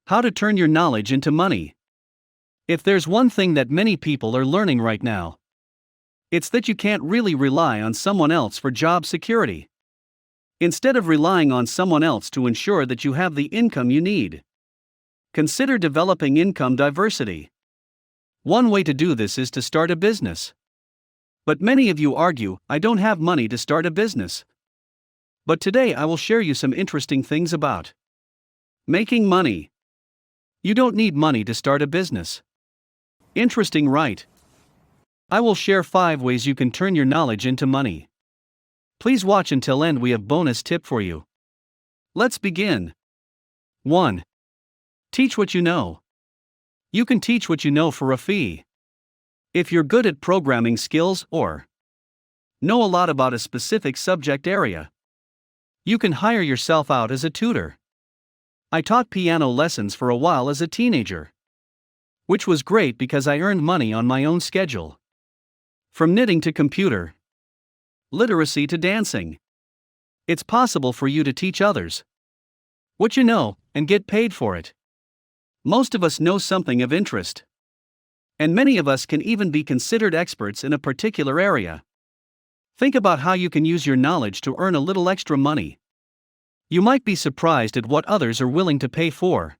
How to turn your knowledge into money. If there's one thing that many people are learning right now, it's that you can't really rely on someone else for job security. Instead of relying on someone else to ensure that you have the income you need, consider developing income diversity. One way to do this is to start a business. But many of you argue, I don't have money to start a business. But today I will share you some interesting things about making money. You don't need money to start a business. Interesting, right? I will share 5 ways you can turn your knowledge into money. Please watch until end, we have bonus tip for you. Let's begin. 1. Teach what you know. You can teach what you know for a fee. If you're good at programming skills or know a lot about a specific subject area, you can hire yourself out as a tutor. I taught piano lessons for a while as a teenager, which was great because I earned money on my own schedule. From knitting to computer literacy to dancing, it's possible for you to teach others what you know and get paid for it. Most of us know something of interest, and many of us can even be considered experts in a particular area. Think about how you can use your knowledge to earn a little extra money. You might be surprised at what others are willing to pay for.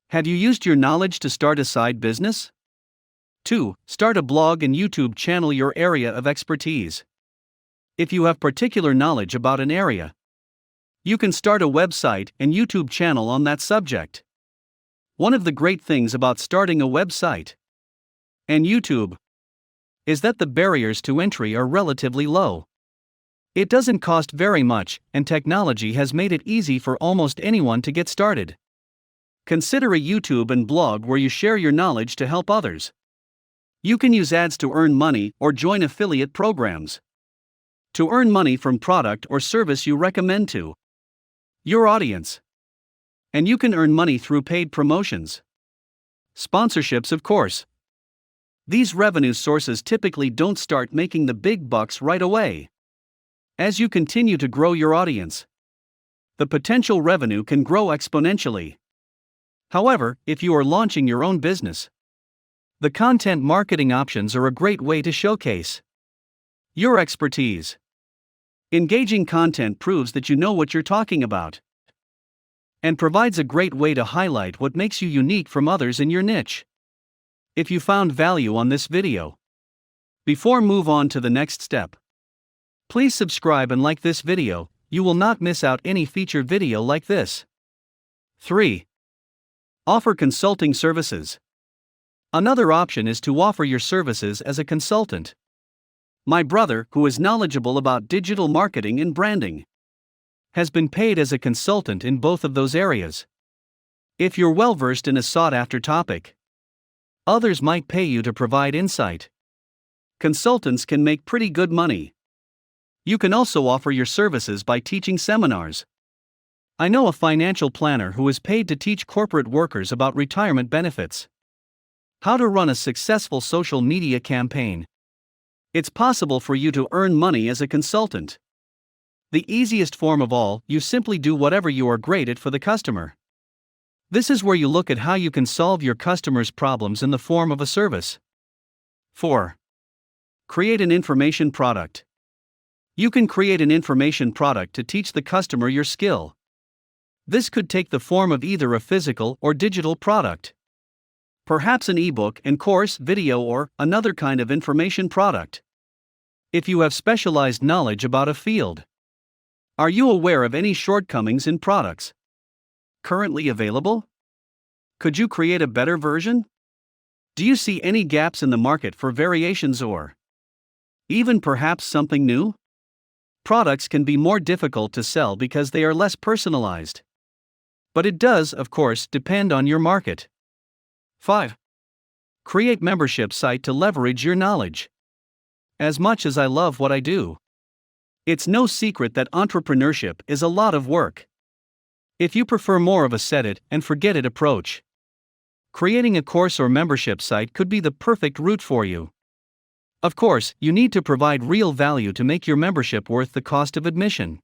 Have you used your knowledge to start a side business? 2. Start a blog and YouTube channel, your area of expertise. If you have particular knowledge about an area, you can start a website and YouTube channel on that subject. One of the great things about starting a website and YouTube is that the barriers to entry are relatively low. It doesn't cost very much, and technology has made it easy for almost anyone to get started. Consider a YouTube and blog where you share your knowledge to help others. You can use ads to earn money or join affiliate programs to earn money from product or service you recommend to your audience. And you can earn money through paid promotions. Sponsorships, of course. These revenue sources typically don't start making the big bucks right away. As you continue to grow your audience, the potential revenue can grow exponentially. However, if you are launching your own business, the content marketing options are a great way to showcase your expertise. Engaging content proves that you know what you're talking about and provides a great way to highlight what makes you unique from others in your niche. If you found value on this video, before move on to the next step, please subscribe and like this video. You will not miss out any featured video like this. 3. Offer consulting services. Another option is to offer your services as a consultant. My brother, who is knowledgeable about digital marketing and branding, has been paid as a consultant in both of those areas. If you're well versed in a sought-after topic, others might pay you to provide insight. Consultants can make pretty good money. You can also offer your services by teaching seminars. I know a financial planner who is paid to teach corporate workers about retirement benefits, how to run a successful social media campaign. It's possible for you to earn money as a consultant. The easiest form of all, you simply do whatever you are great at for the customer. This is where you look at how you can solve your customers' problems in the form of a service. 4. Create an information product. You can create an information product to teach the customer your skill. This could take the form of either a physical or digital product, perhaps an ebook and course, video, or another kind of information product. If you have specialized knowledge about a field, are you aware of any shortcomings in products currently available? Could you create a better version? Do you see any gaps in the market for variations or even perhaps something new? Products can be more difficult to sell because they are less personalized. But it does, of course, depend on your market. 5. Create membership site to leverage your knowledge. As much as I love what I do, it's no secret that entrepreneurship is a lot of work. If you prefer more of a set it and forget it approach, creating a course or membership site could be the perfect route for you. Of course, you need to provide real value to make your membership worth the cost of admission.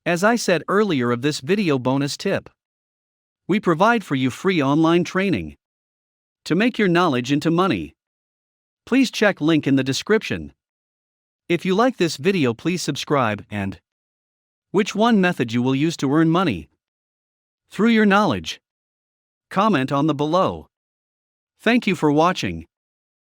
As I said earlier of this video bonus tip, We provide for you free online training to make your knowledge into money. Please check link in the description. If you like this video, please subscribe. And which one method you will use to earn money through your knowledge? Comment on the below. Thank you for watching.